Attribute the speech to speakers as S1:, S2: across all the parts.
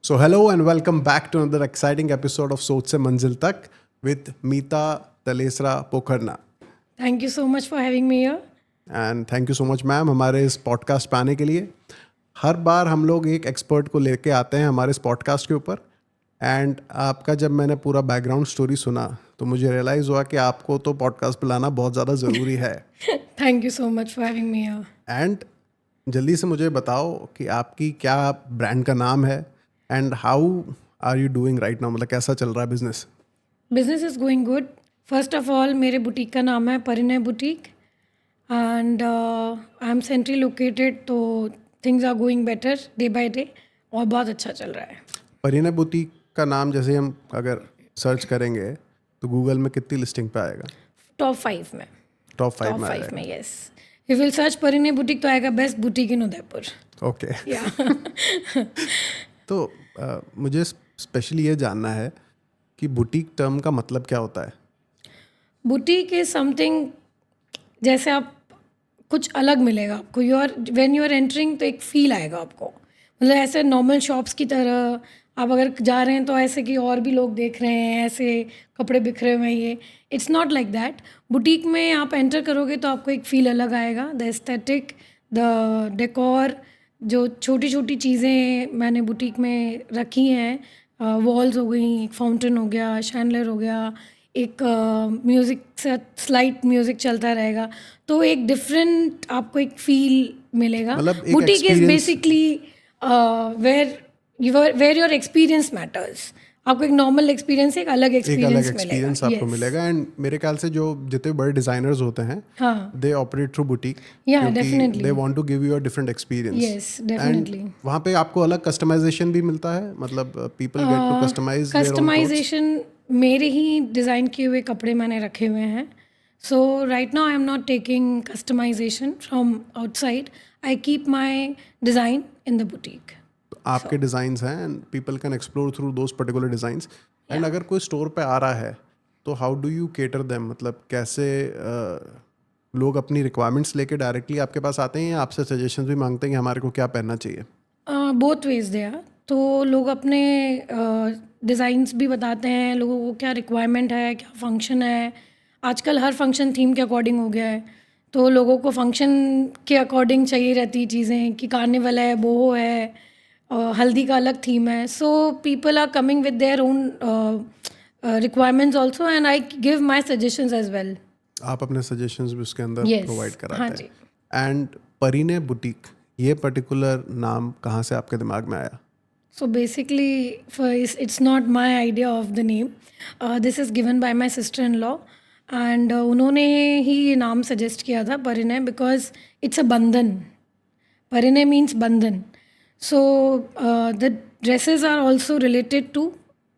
S1: So hello and welcome back to another exciting episode of सोच से मंजिल तक with Meeta Talesara Pokharna.
S2: Thank you so much for having me here.
S1: And thank you so much ma'am हमारे इस podcast पे आने के लिए. हर बार हम लोग एक एक्सपर्ट को लेके आते हैं हमारे इस पॉडकास्ट के ऊपर. एंड आपका जब मैंने पूरा बैकग्राउंड स्टोरी सुना तो मुझे रियलाइज़ हुआ कि आपको तो पॉडकास्ट पे लाना बहुत ज़्यादा ज़रूरी है.
S2: Thank you so much for having me here.
S1: And जल्दी से मुझे बताओ कि आपकी क्या ब्रांड का नाम है and how are you doing right now, मतलब कैसा चल रहा है business.
S2: Business is going good. First of all, मेरे बुटीक का नाम है Parinay boutique and I am centrally located, तो things are going better day by day और बहुत अच्छा चल रहा है.
S1: परिणय बुटीक का नाम जैसे हम अगर सर्च करेंगे तो गूगल में कितनी लिस्टिंग पे आएगा?
S2: टॉप 5 में.
S1: टॉप 5
S2: टॉप
S1: में
S2: 5
S1: आएगा.
S2: में, yes. If will search Parinay boutique तो आएगा बेस्ट बुटीक इन उदयपुर.
S1: ओके.
S2: या
S1: तो मुझे स्पेशली ये जानना है कि बुटीक टर्म का मतलब क्या होता है?
S2: बुटीक इज समथिंग, जैसे आप कुछ अलग मिलेगा आपको. व्हेन यू आर एंटरिंग तो एक फील आएगा आपको. मतलब ऐसे नॉर्मल शॉप्स की तरह आप अगर जा रहे हैं तो ऐसे कि और भी लोग देख रहे हैं, ऐसे कपड़े बिखरे हुए हैं, ये it's not like that. Boutique में आप एंटर करोगे तो आपको एक फील अलग आएगा. द एस्थेटिक, द डेकोर, जो छोटी छोटी चीज़ें मैंने बुटीक में रखी हैं, वॉल्स हो गई, एक फाउंटेन हो गया, शैंडलर हो गया, एक म्यूज़िक से स्लाइट म्यूज़िक चलता रहेगा, तो एक डिफरेंट आपको एक फील मिलेगा.
S1: मतलब एक
S2: boutique is
S1: experience-
S2: basically where your experience matters. आपको एक नॉर्मल एक्सपीरियंस से एक अलग
S1: एक अलग
S2: एक्सपीरियंस
S1: एक्सपीरियंस
S2: मिलेगा.
S1: आपको
S2: Yes.
S1: मिलेगा. एंड मेरे ख्याल से जो जितने बड़े डिजाइनर्स होते हैं
S2: हाँ,
S1: they operate through boutique
S2: Yeah, definitely.
S1: They want to give you a different experience.
S2: Yes, definitely.
S1: वहाँ पे आपको अलग कस्टमाइजेशन भी मिलता है, मतलब people get to customize
S2: customization मेरे ही डिज़ाइन किए हुए कपड़े मैंने रखे हुए हैं. So right now I am not taking customization from outside. I keep my design in the boutique.
S1: आपके डिज़ाइंस हैं and people can explore through those particular designs. And अगर कोई स्टोर पे आ रहा है तो how do you cater them, मतलब कैसे लोग अपनी रिक्वायरमेंट्स लेके डायरेक्टली आपके पास आते हैं या आपसे सजेशंस भी मांगते हैं कि हमारे को क्या पहनना चाहिए?
S2: Both ways they are. तो लोग अपने डिज़ाइंस भी बताते हैं, लोगों को क्या रिक्वायरमेंट है, क्या फंक्शन है. आजकल हर फंक्शन थीम के अकॉर्डिंग हो गया है, तो लोगों को फंक्शन के अकॉर्डिंग चाहिए रहती है चीज़ें, कि कार्निवल है, बोहो है, हल्दी का अलग थीम है. So people are coming with their own requirements also and I give my suggestions as well.
S1: आप अपने सजेशंस भी उसके अंदर
S2: Yes.
S1: प्रोवाइड
S2: हाँ
S1: कराते
S2: जी.
S1: हैं. एंड परिणय बुटीक ये पर्टिकुलर नाम कहाँ से आपके दिमाग में आया?
S2: So basically, it's not my idea of the name. This is given by my sister-in-law, and उन्होंने ही ये नाम सजेस्ट किया था परिणय, because it's a बंधन. परिणय means बंधन. So the dresses are also related to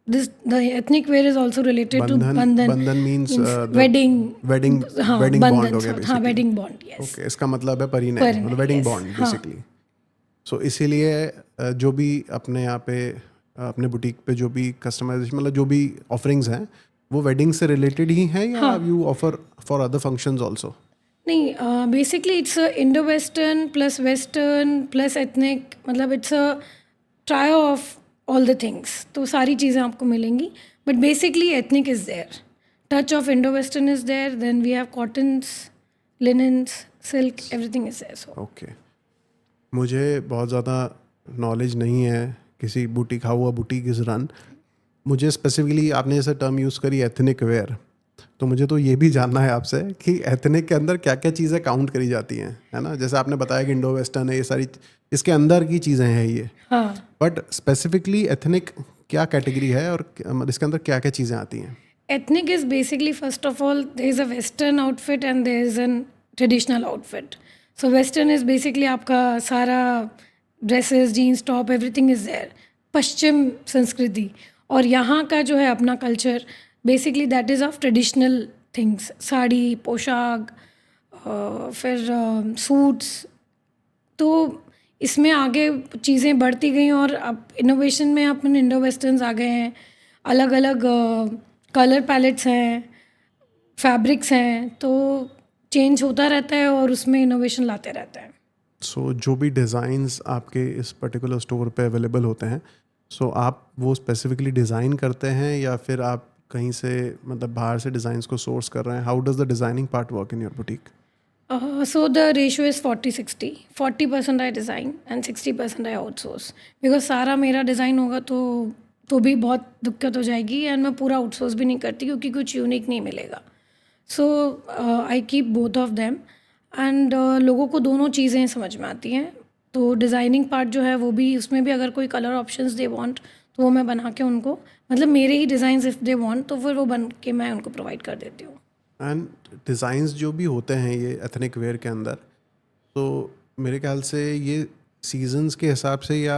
S2: this. The ethnic wear is also related to बंधन.
S1: बंधन means
S2: wedding.
S1: Wedding
S2: हाँ,
S1: वेडिंग
S2: बंधन,
S1: बॉन्ड हो गया
S2: हाँ,
S1: basically.
S2: wedding bond. Yes.
S1: Okay, इसका मतलब है परिणय,
S2: परिणय,
S1: मतलब वेडिंग
S2: yes.
S1: बॉन्ड
S2: हाँ.
S1: बेसिकली. सो इसीलिए जो भी अपने यहाँ पे अपने बुटीक पे जो भी कस्टमाइजेशन, मतलब जो भी ऑफरिंग्स हैं वो वेडिंग से रिलेटेड ही हैं या you offer for other functions also?
S2: नहीं, basically it's Indo western plus ethnic, मतलब it's a try of all the things. तो सारी चीज़ें आपको मिलेंगी, but basically ethnic is there, touch of Indo western is there, then we have cottons, linens, silk, everything is there. So
S1: okay. मुझे बहुत ज़्यादा knowledge नहीं है किसी boutique, how a boutique is run. मुझे स्पेसिफिकली आपने जैसे टर्म यूज़ करी एथनिक वेयर, तो मुझे तो ये भी जानना है आपसे कि एथनिक के अंदर क्या क्या चीज़ें काउंट करी जाती हैं, है ना? जैसे आपने बताया कि इंडो वेस्टर्न है, ये सारी इसके अंदर की चीज़ें हैं ये.
S2: हाँ,
S1: बट स्पेसिफिकली एथनिक क्या कैटेगरी है और इसके अंदर क्या क्या चीज़ें आती हैं?
S2: ethnic is basically, first of all, there is a western outfit and there is a traditional outfit. So western is basically आपका सारा dresses, jeans, top, everything is there, पश्चिम संस्कृति. और यहाँ का जो है अपना culture, basically that is of traditional things, sari, पोशाक, फिर सूट्स. तो इसमें आगे चीज़ें बढ़ती गई और अब इनोवेशन में अपन इंडो वेस्टर्न्स आ गए हैं, अलग अलग कलर पैलेट्स हैं, फैब्रिक्स हैं, तो चेंज होता रहता है और उसमें इनोवेशन लाते रहता है.
S1: सो जो भी डिज़ाइंस आपके इस पर्टिकुलर स्टोर पे अवेलेबल होते हैं सो आप वो स्पेसिफिकली डिज़ाइन करते हैं या फिर आप कहीं से मतलब बाहर से डिज़ाइंस को सोर्स कर रहे हैं? How does the designing part work in your boutique?
S2: So the ratio is 40-60. 40% I design and 60% I outsource. Because सारा मेरा डिज़ाइन होगा तो भी बहुत दिक्कत हो जाएगी एंड मैं पूरा आउटसोर्स भी नहीं करती क्योंकि कुछ यूनिक नहीं मिलेगा. So I keep both of them and लोगों को दोनों चीज़ें समझ में आती हैं. तो डिज़ाइनिंग पार्ट जो है वो भी उसमें भी अगर कोई कलर ऑप्शंस दे वांट तो वो मैं बना के उनको मतलब मेरे ही डिज़ाइंस इफ़ दे वांट तो फिर वो बन के मैं उनको प्रोवाइड कर देती हूँ.
S1: एंड डिज़ाइंस जो भी होते हैं ये एथनिक वेयर के अंदर, तो मेरे ख्याल से ये सीजन्स के हिसाब से या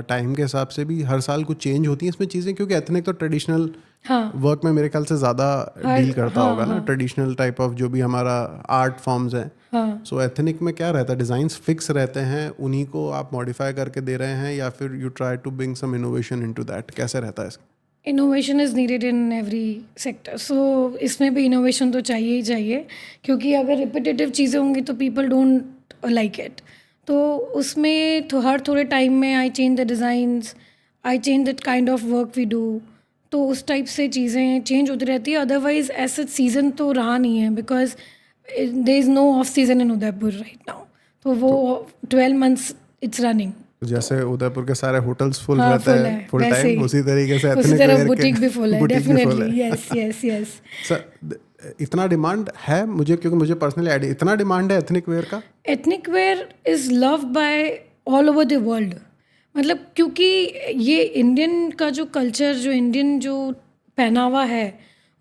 S1: टाइम के हिसाब से भी हर साल कुछ चेंज होती हैं इसमें चीज़ें, क्योंकि एथनिक तो ट्रेडिशनल
S2: हाँ
S1: वर्क में मेरे ख्याल से ज़्यादा डील करता
S2: हाँ
S1: होगा ना,
S2: हाँ
S1: ट्रेडिशनल टाइप ऑफ जो भी हमारा आर्ट फॉर्म्स हैं.
S2: हाँ.
S1: सो एथनिक में क्या रहता है? डिज़ाइंस फिक्स रहते हैं, उन्हीं को आप मॉडिफाई करके दे रहे हैं या फिर you try to bring some innovation into that? कैसे रहता है इसका?
S2: Innovation is needed in every sector. So इसमें भी इनोवेशन तो चाहिए ही चाहिए क्योंकि अगर रिपीटेटिव चीज़ें होंगी तो पीपल डोंट लाइक इट. तो उसमें तो हर थोड़े टाइम में I change the designs, I change the kind of work we do. तो उस टाइप से चीज़ें चेंज होती रहती है. अदरवाइज ऐसा सीज़न तो रहा नहीं है because there is no off season in Udaipur right now. तो वो 12 months इट्स रनिंग.
S1: जैसे उदयपुर के सारे होटल्स फुल
S2: हाँ
S1: रहते
S2: फुल
S1: हैं
S2: है
S1: फुल
S2: वैसे
S1: टाइम,
S2: ही
S1: उसी तरीके से
S2: उसी
S1: एथनिक
S2: तरह
S1: वेयर
S2: बुटीक भी फुल है
S1: बुटीक भी फुल
S2: डेफिनेटली.
S1: है.
S2: Yes yes yes.
S1: सर इतना डिमांड है मुझे, क्योंकि मुझे पर्सनली आइडिया, इतना डिमांड है एथनिक वेयर का?
S2: Ethnic wear is loved by all over the world. मतलब क्योंकि ये इंडियन का जो कल्चर जो इंडियन जो पहनावा है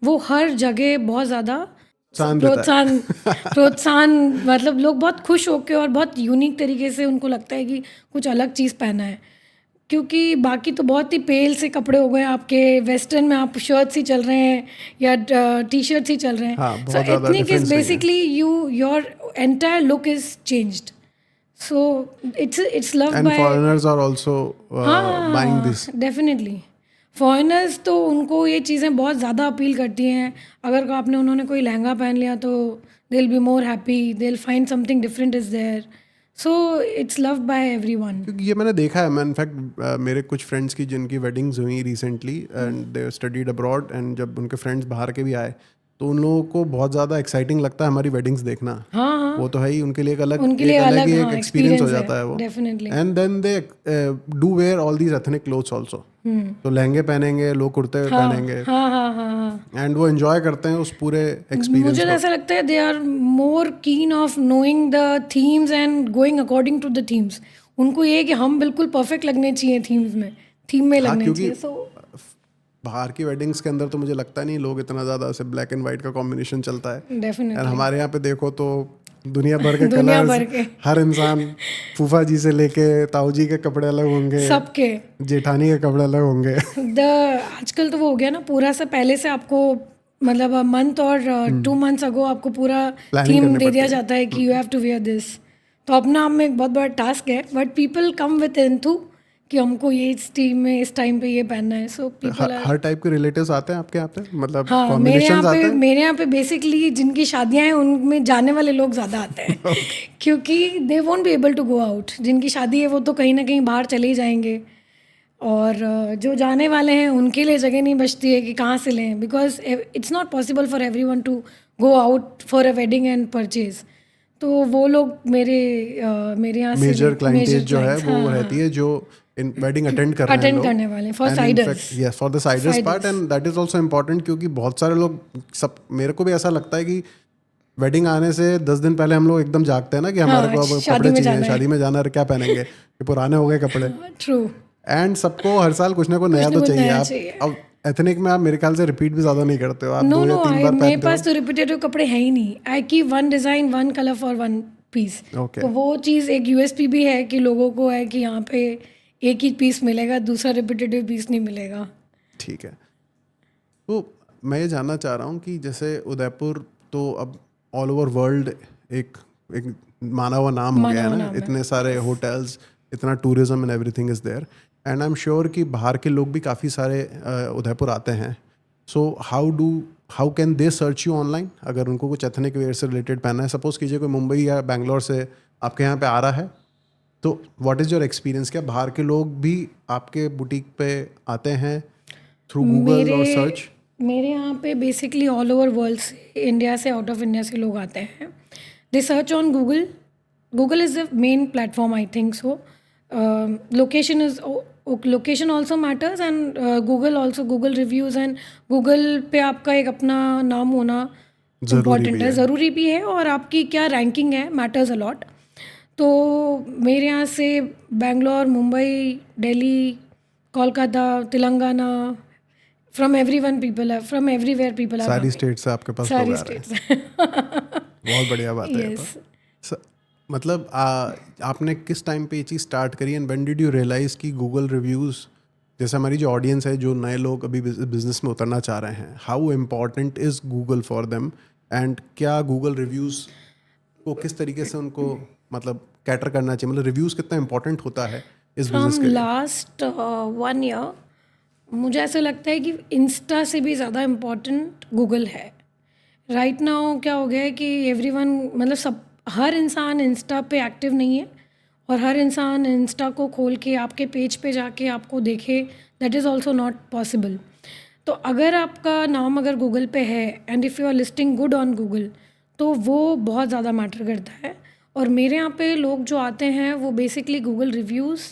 S2: वो हर जगह बहुत ज़्यादा
S1: प्रोत्साहन देता है.
S2: प्रोत्साहन मतलब लोग बहुत खुश होकर और बहुत यूनिक तरीके से उनको लगता है कि कुछ अलग चीज़ पहना है. क्योंकि बाकी तो बहुत ही पेल से कपड़े हो गए आपके. वेस्टर्न में आप शर्ट्स ही चल रहे हैं या टी शर्ट्स ही चल रहे हैं.
S1: हाँ,
S2: सो
S1: बहुत ज़्यादा
S2: एथनिक इज़
S1: डिफरेंस नहीं है.
S2: Basically your entire look is changed. So it's love
S1: and
S2: buy.
S1: Foreigners are also buying
S2: हाँ
S1: दिस.
S2: डेफिनेटली. फॉरेनर्स तो उनको ये चीज़ें बहुत ज़्यादा अपील करती हैं. अगर आपने उन्होंने कोई लहंगा पहन लिया तो they will be more happy, they will find something different is there. So it's loved by everyone.
S1: क्योंकि ये मैंने देखा है, मैं इनफैक्ट मेरे कुछ फ्रेंड्स की जिनकी वेडिंग्स हुई recently and they studied abroad, and जब उनके फ्रेंड्स बाहर के भी आए तो उन लोगों को बहुत ज़्यादा एक्साइटिंग लगता है हमारी वेडिंग्स देखना.
S2: हाँ हाँ
S1: वो तो है ही, उनके लिए एक अलग
S2: उनके
S1: एक
S2: लिए
S1: अलग
S2: अलग
S1: ही
S2: हाँ
S1: एक एक्सपीरियंस हो
S2: एक्सपीरियंस
S1: जाता है वो.
S2: Definitely.
S1: And then they do wear all these ethnic clothes also. तो लहंगे पहनेंगे, लोग कुर्ते
S2: हाँ
S1: पहनेंगे,
S2: हाँ हाँ हाँ हाँ.
S1: एंड वो एंजॉय करते हैं उस पूरे एक्सपीरियंस
S2: मुझे तो
S1: को.
S2: ऐसा लगता है they are more keen of knowing the themes and going according to the themes. उनको ये है कि हम बिल्कुल परफेक्ट लगने चाहिए थीम्स में, थीम में
S1: हाँ,
S2: लगने
S1: क्योंकि
S2: चाहिए. सो
S1: बाहर की वेडिंग्स के अंदर तो मुझे लगता नहीं लोग इतना ज़्यादा से ब्लैक एंड वाइट का कॉम्बिनेशन चलता है. और
S2: डेफिनेटली
S1: हमारे यहाँ पे देखो तो दुनिया भर के
S2: दुनिया भर
S1: कलर्स,
S2: के
S1: हर इंसान, फूफा जी से लेके ताऊ जी के कपड़े अलग होंगे,
S2: सबके
S1: जेठानी के कपड़े अलग होंगे.
S2: द आजकल तो वो हो गया ना पूरा से पहले से आपको मतलब मंथ और 2 months अगो आपको पूरा
S1: Planning
S2: थीम
S1: करनी
S2: दे दिया
S1: पड़ती है.
S2: जाता है कि you have to wear this. तो अपना आप में एक बहुत बड़ा टास्क है but people come with enthu कि हमको ये इस टीम में इस टाइम पे ये पहनना है. सो पीपल आर
S1: हर टाइप के रिलेटिव्स आते हैं आपके यहाँ पे, मतलब
S2: हाँ
S1: कॉम्बिनेशंस आते हैं?
S2: मेरे यहाँ पे बेसिकली जिनकी शादियाँ हैं उनमें जाने वाले लोग ज़्यादा आते हैं क्योंकि they won't be able to go out. जिनकी शादी है वो तो कहीं ना कहीं बाहर चले ही जाएंगे और जो जाने वाले हैं उनके लिए जगह नहीं बचती है कि कहाँ से लें because it's not possible for everyone to go out for a wedding and purchase. तो वो लोग मेरे यहाँ से
S1: मेजर क्लाइंटेज जो है
S2: clients,
S1: वो
S2: हाँ,
S1: रहती है जो इन वेडिंग अटेंड कर रहे हैं
S2: अटेंड
S1: लोग.
S2: करने वाले for
S1: And in
S2: siders.
S1: fact, yes, for the siders part, and that is also important क्योंकि बहुत सारे लोग, सब मेरे को भी ऐसा लगता है कि वेडिंग आने से 10 दिन पहले हम लोग एकदम जागते हैं ना कि हमारे को अब
S2: शादी
S1: कपड़े
S2: में
S1: चाहिए,
S2: जाना है.
S1: शादी में जाना है, क्या पहनेंगे, ये पुराने हो गए कपड़े.
S2: ट्रू.
S1: एंड सबको हर साल कुछ ना कुछ नया
S2: ना
S1: तो
S2: कुछ
S1: चाहिए.
S2: नया
S1: आप
S2: चाहिए.
S1: अब एथनिक में आप मेरे ख्याल से रिपीट भी ज़्यादा नहीं करते हो, आप
S2: नो
S1: 2 या
S2: नो
S1: 3 बार
S2: मेरे
S1: पहनते
S2: पास तो रिपीटेटिव कपड़े हैं ही नहीं. I keep one design one colour for one piece.
S1: Okay.
S2: तो वो चीज़ एक यूएसपी भी है कि लोगों को है कि यहाँ पे एक ही पीस मिलेगा, दूसरा रिपीटेटिव पीस नहीं मिलेगा.
S1: ठीक है. तो मैं ये जानना चाह रहा हूँ कि जैसे उदयपुर तो अब ऑल ओवर वर्ल्ड एक एक माना हुआ नाम हो गया है ना, इतने सारे होटल्स, इतना tourism and everything is there, and I am sure कि बाहर के लोग भी काफ़ी सारे उदयपुर आते हैं. So how can they search you online अगर उनको कुछ एथनिक वेयर से रिलेटेड पहनना है? सपोज कीजिए कोई मुंबई या बैंगलोर से आपके यहाँ पे आ रहा है तो व्हाट इज़ योर एक्सपीरियंस? क्या बाहर के लोग भी आपके बुटीक पे आते हैं थ्रू गूगल और सर्च?
S2: मेरे यहाँ पे बेसिकली ऑल ओवर वर्ल्ड से, इंडिया से, आउट ऑफ इंडिया से लोग आते हैं. They search on Google. Google is the main platform, I think so. Location also matters, and Google also, Google reviews and Google पे आपका एक अपना नाम होना इम्पॉर्टेंट है, ज़रूरी भी है, और आपकी क्या रैंकिंग है मैटर्स अलॉट. तो मेरे यहाँ से Bangalore, Mumbai, Delhi, Kolkata, Telangana, from everyone people है, फ्रॉम एवरीवेयर पीपल आर.
S1: सारी स्टेट से आपके पास लोग
S2: सारी
S1: आ रहे हैं.
S2: स्टेट्स.
S1: बहुत बढ़िया बात है.
S2: Yes.
S1: मतलब आपने किस टाइम पे ये चीज़ स्टार्ट करी and when did you realise कि गूगल रिव्यूज़, जैसे हमारी जो ऑडियंस है, जो नए लोग अभी बिजनेस में उतरना चाह रहे हैं, how important is Google for them, and क्या गूगल रिव्यूज़ को किस तरीके से उनको मतलब कैटर करना चाहिए, मतलब रिव्यूज़ कितना इंपॉर्टेंट होता है इस बिजनेस
S2: फ्रॉम
S1: के लिए?
S2: लास्ट 1 ईयर मुझे ऐसा लगता है कि इंस्टा से भी ज़्यादा इम्पोर्टेंट गूगल है. राइट नाउ क्या हो गया है कि एवरीवन, मतलब हर इंसान इंस्टा पे एक्टिव नहीं है, और हर इंसान इंस्टा को खोल के आपके पेज पे जाके आपको देखे, that is also not possible. तो अगर आपका नाम अगर गूगल पे है and if you are listing good on Google, तो वो बहुत ज़्यादा मैटर करता है. और मेरे यहाँ पे लोग जो आते हैं वो बेसिकली गूगल रिव्यूज़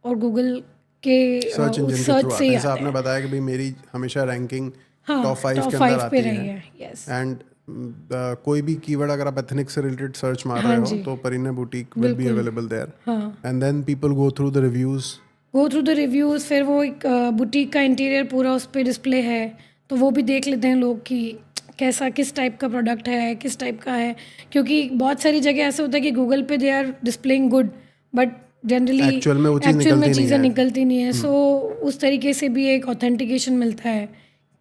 S2: और गूगल के
S1: सर्च इंजन के
S2: सर्च
S1: थ्रू
S2: से
S1: आते
S2: ही
S1: हैं. जैसा
S2: आते
S1: आपने
S2: हैं.
S1: बताया कि भाई मेरी हमेशा रैंकिंग
S2: हाँ,
S1: टॉप 5
S2: टॉप
S1: के अंदर
S2: 5 पे
S1: आती
S2: रही
S1: है.
S2: है. यस.
S1: एंड कोई भी कीवर्ड अगर आप एथनिक से रिलेटेड सर्च मार
S2: हाँ
S1: रहे हो
S2: जी,
S1: तो परीना बुटीक विल बी
S2: बिल्कुल.
S1: Available there.
S2: हाँ,
S1: and then people go through the reviews.
S2: Go through the reviews. फिर वो एक बुटीक का इंटीरियर पूरा उस पर डिस्प्ले है, तो वो भी देख लेते हैं लोग कि कैसा, किस टाइप का प्रोडक्ट है, किस टाइप का है. क्योंकि बहुत सारी जगह ऐसे होता है कि गूगल पे they are displaying good, but generally
S1: actual में वो चीज़
S2: एक्चुअल में
S1: निकलती नहीं
S2: चीज़ें
S1: है.
S2: निकलती नहीं है. सो उस तरीके से भी एक ऑथेंटिकेशन मिलता है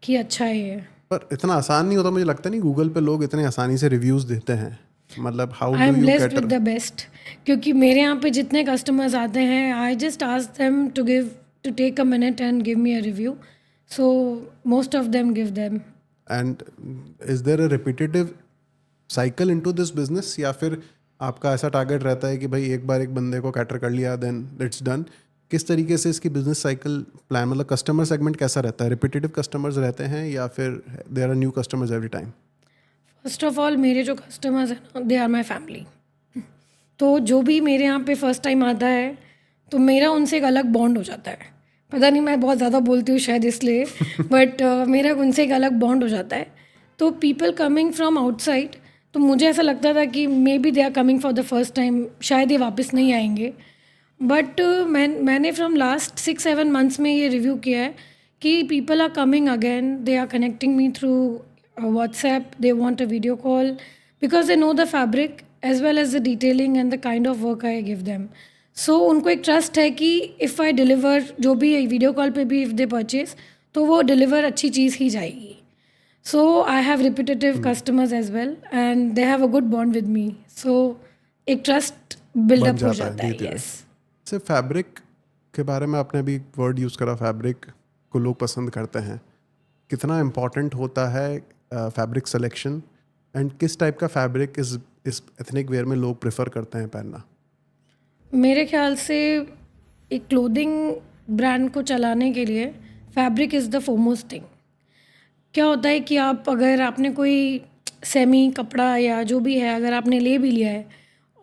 S2: कि अच्छा है ये.
S1: पर इतना आसान नहीं होता, मुझे लगता नहीं गूगल पे लोग इतने आसानी से रिव्यूज़ देते हैं. मतलब how
S2: I
S1: do
S2: am
S1: you
S2: blessed with
S1: cater?
S2: The best. क्योंकि मेरे यहाँ पे जितने कस्टमर्स आते हैं, I just ask them to take a minute and give me a review. So most of them give them.
S1: And is there a repetitive cycle into this business, या फिर आपका ऐसा टारगेट रहता है कि भाई एक बार एक बंदे को कैटर कर लिया देन इट्स डन? किस तरीके से इसकी बिजनेस साइकिल प्लान, मतलब कस्टमर सेगमेंट कैसा रहता है? रिपीटेटिव कस्टमर्स रहते हैं या फिर there are new customers every time?
S2: First of all, मेरे जो कस्टमर्स हैं ना, दे आर माई फैमिली. तो जो भी मेरे यहाँ पे फर्स्ट टाइम आता है, तो मेरा उनसे एक अलग बॉन्ड हो जाता है. पता नहीं, मैं बहुत ज़्यादा बोलती हूँ शायद इसलिए, बट मेरा उनसे एक अलग बॉन्ड हो जाता है. तो पीपल कमिंग फ्रॉम आउटसाइड, तो मुझे ऐसा लगता था कि maybe they are coming for the first time, शायद ये वापस नहीं आएंगे. बट मैंने फ्रॉम लास्ट 6-7 मंथ्स में ये रिव्यू किया है कि people are coming again, they are connecting me through WhatsApp, they want a video call, because they know the fabric as well as the detailing and the kind of work I give them. So उनको एक trust है कि if I deliver, जो भी video call पे भी if they purchase, तो वो डिलीवर अच्छी चीज़ ही जाएगी. So I have repetitive customers as well and they have a good bond with me. So एक ट्रस्ट बिल्डअप हो जाता है. यस.
S1: से फैब्रिक के बारे में आपने अभी वर्ड यूज़ करा, फैब्रिक को लोग पसंद करते हैं. कितना इम्पॉर्टेंट होता है फैब्रिक सिलेक्शन, एंड किस टाइप का फैब्रिक इस एथनिक वेयर में लोग प्रेफर करते हैं पहनना?
S2: मेरे ख्याल से एक क्लोथिंग ब्रांड को चलाने के लिए fabric is the foremost thing. क्या होता है कि अगर आपने कोई सेमी कपड़ा या जो भी है, अगर आपने ले भी लिया है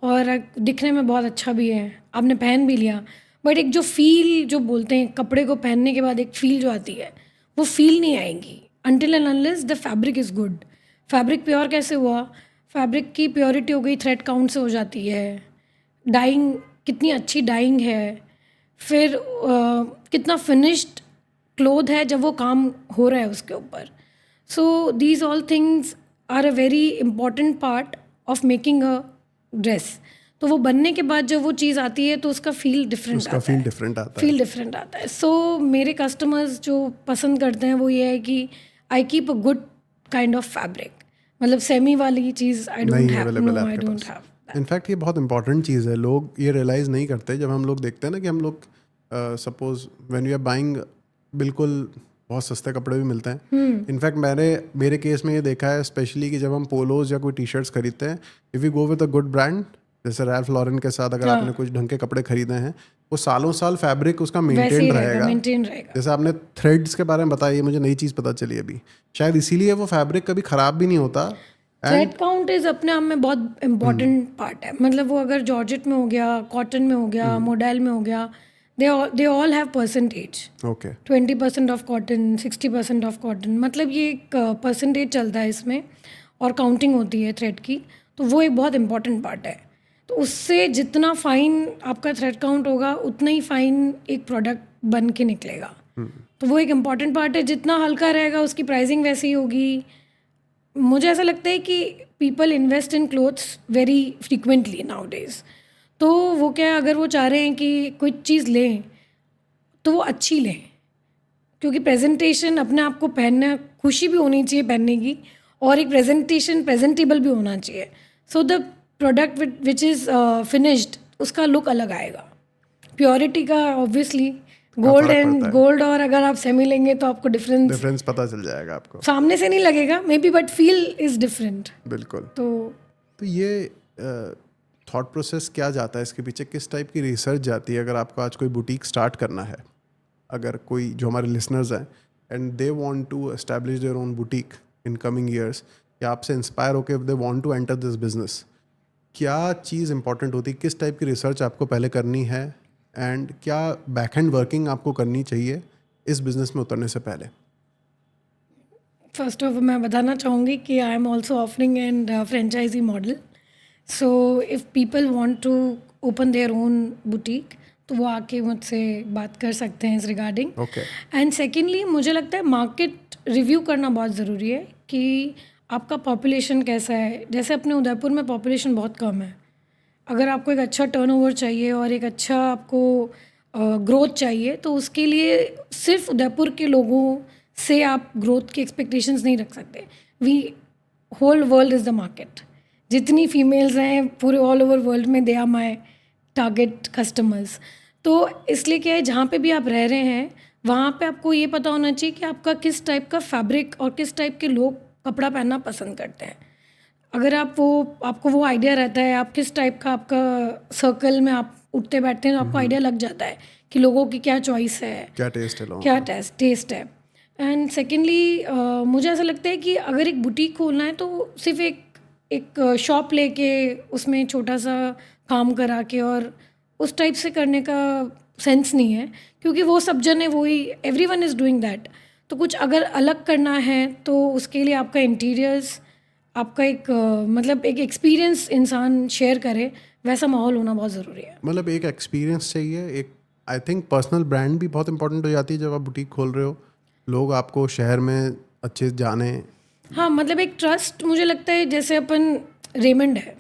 S2: और दिखने में बहुत अच्छा भी है, आपने पहन भी लिया, बट एक जो फील, जो बोलते हैं कपड़े को पहनने के बाद एक फील जो आती है, वो फील नहीं आएगी until and unless the fabric is good. Fabric pure कैसे हुआ? फैब्रिक की प्योरिटी हो गई, थ्रेड काउंट से हो जाती है, डाइंग कितनी अच्छी डाइंग है, फिर कितना फिनिश्ड क्लोथ है जब वो काम हो रहा है उसके ऊपर. So these all things are a very important part of making a dress. तो वो बनने के बाद जब वो चीज़ आती है तो उसका फील डिफरेंट
S1: उसका
S2: आता
S1: फील
S2: है.
S1: डिफरेंट आता है.
S2: फील डिफरेंट आता है. सो मेरे कस्टमर्स जो पसंद करते हैं वो ये है कि I keep a good kind of fabric. मतलब सेमी वाली चीज़ आई डोंट
S1: नहीं
S2: हैव.
S1: अवेलेबल
S2: नो,
S1: है
S2: आई
S1: आपके
S2: डोंट
S1: पास.
S2: हैव.
S1: इनफैक्ट ये बहुत इंपॉर्टेंट चीज़ है, लोग ये रियलाइज़ नहीं करते. जब हम लोग देखते हैं ना कि हम लोग suppose when you are buying, बिल्कुल बहुत सस्ते कपड़े भी मिलते हैं. इनफैक्ट मेरे केस में ये देखा है स्पेशली कि जब हम पोलोज या कोई टी शर्ट्स खरीदते हैं, if you go with a good brand, जैसे रैल्फ लॉरेन के साथ अगर आपने कुछ ढंग के कपड़े खरीदे हैं, वो सालों साल फैब्रिक उसका
S2: वैसे ही
S1: मेंटेन
S2: रहेगा,
S1: रहेगा।
S2: मेंटेन रहेगा।
S1: जैसे आपने थ्रेड्स के बारे में बताया, ये मुझे नई चीज़ पता चली अभी, शायद इसीलिए वो फैब्रिक कभी ख़राब भी नहीं होता।
S2: थ्रेड काउंट इज अपने आप में बहुत इंपॉर्टेंट पार्ट है। मतलब वो अगर जॉर्जेट में हो गया, कॉटन में हो गया, मोडाइल में हो गया, they all have percentage.
S1: Okay
S2: 20% of cotton, 60% of cotton, मतलब ये एक परसेंटेज चलता है इसमें और काउंटिंग होती है थ्रेड की। तो वो एक बहुत इंपॉर्टेंट पार्ट है। तो उससे जितना फाइन आपका थ्रेड काउंट होगा उतना ही फाइन एक प्रोडक्ट बन के निकलेगा। तो वो एक इम्पॉर्टेंट पार्ट है। जितना हल्का रहेगा उसकी प्राइसिंग वैसी ही होगी। मुझे ऐसा लगता है कि people invest in clothes very frequently now days. तो वो क्या, अगर वो चाह रहे हैं कि कोई चीज़ लें तो वो अच्छी लें, क्योंकि प्रेजेंटेशन अपने आप को पहनना, खुशी भी होनी चाहिए पहनने की, और एक प्रेजेंटेशन प्रेजेंटेबल भी होना चाहिए। So the product which is finished, उसका लुक अलग आएगा। प्योरिटी का ऑब्वियसली गोल्ड
S1: फर्क
S2: एंड
S1: पड़ता है।
S2: गोल्ड, और अगर आप सेमी लेंगे तो आपको डिफरेंस
S1: पता चल जाएगा आपको।
S2: सामने से नहीं लगेगा may be, but feel is different.
S1: बिल्कुल।
S2: तो
S1: ये थॉट प्रोसेस क्या जाता है इसके पीछे, किस टाइप की रिसर्च जाती है? अगर आपको आज कोई बुटीक स्टार्ट करना है, अगर कोई जो हमारे लिसनर्स हैं and they want to establish their own boutique in coming years, या आपसे इंस्पायर होकर if they want to enter this business, क्या चीज़ इंपॉर्टेंट होती है? किस टाइप की रिसर्च आपको पहले करनी है, एंड क्या बैक एंड वर्किंग आपको करनी चाहिए इस बिज़नेस में उतरने से पहले?
S2: फर्स्ट ऑफ मैं बताना चाहूँगी कि I am also offering and franchise model. So if people want to open their own boutique तो वो आके मुझसे बात कर सकते हैं इस रिगार्डिंग।
S1: ओके
S2: एंड सेकेंडली मुझे लगता है मार्केट रिव्यू करना बहुत ज़रूरी है कि आपका पॉपुलेशन कैसा है। जैसे अपने उदयपुर में पॉपुलेशन बहुत कम है। अगर आपको एक अच्छा टर्नओवर चाहिए और एक अच्छा आपको ग्रोथ चाहिए, तो उसके लिए सिर्फ उदयपुर के लोगों से आप ग्रोथ की एक्सपेक्टेशंस नहीं रख सकते। We whole world is the market. जितनी फीमेल्स हैं पूरे ऑल ओवर वर्ल्ड में, they are my target customers. तो इसलिए क्या है, जहाँ पे भी आप रह रहे हैं वहाँ पे आपको ये पता होना चाहिए कि आपका किस टाइप का फैब्रिक और किस टाइप के लोग कपड़ा पहनना पसंद करते हैं। अगर आपको वो आइडिया रहता है, आप किस टाइप का आपका सर्कल में आप उठते बैठते हैं, तो आपको आइडिया लग जाता है कि लोगों की क्या चॉइस है,
S1: क्या टेस्ट है लोगों
S2: क्या
S1: का?
S2: टेस्ट है। एंड सेकेंडली मुझे ऐसा लगता है कि अगर एक बुटीक खोलना है तो सिर्फ एक शॉप लेके उसमें छोटा सा काम करा के और उस टाइप से करने का सेंस नहीं है, क्योंकि वो सब जन है, वही एवरीवन इज़ डूइंग दैट। तो कुछ अगर अलग करना है तो उसके लिए आपका इंटीरियर्स, आपका एक मतलब एक एक्सपीरियंस इंसान शेयर करे, वैसा माहौल होना बहुत ज़रूरी है।
S1: मतलब एक एक्सपीरियंस चाहिए, एक आई थिंक पर्सनल ब्रांड भी बहुत इंपॉर्टेंट हो जाती है जब आप बुटीक खोल रहे हो, लोग आपको शहर में अच्छे से जाने।
S2: हाँ, मतलब एक ट्रस्ट, मुझे लगता है जैसे अपन रेमंड है,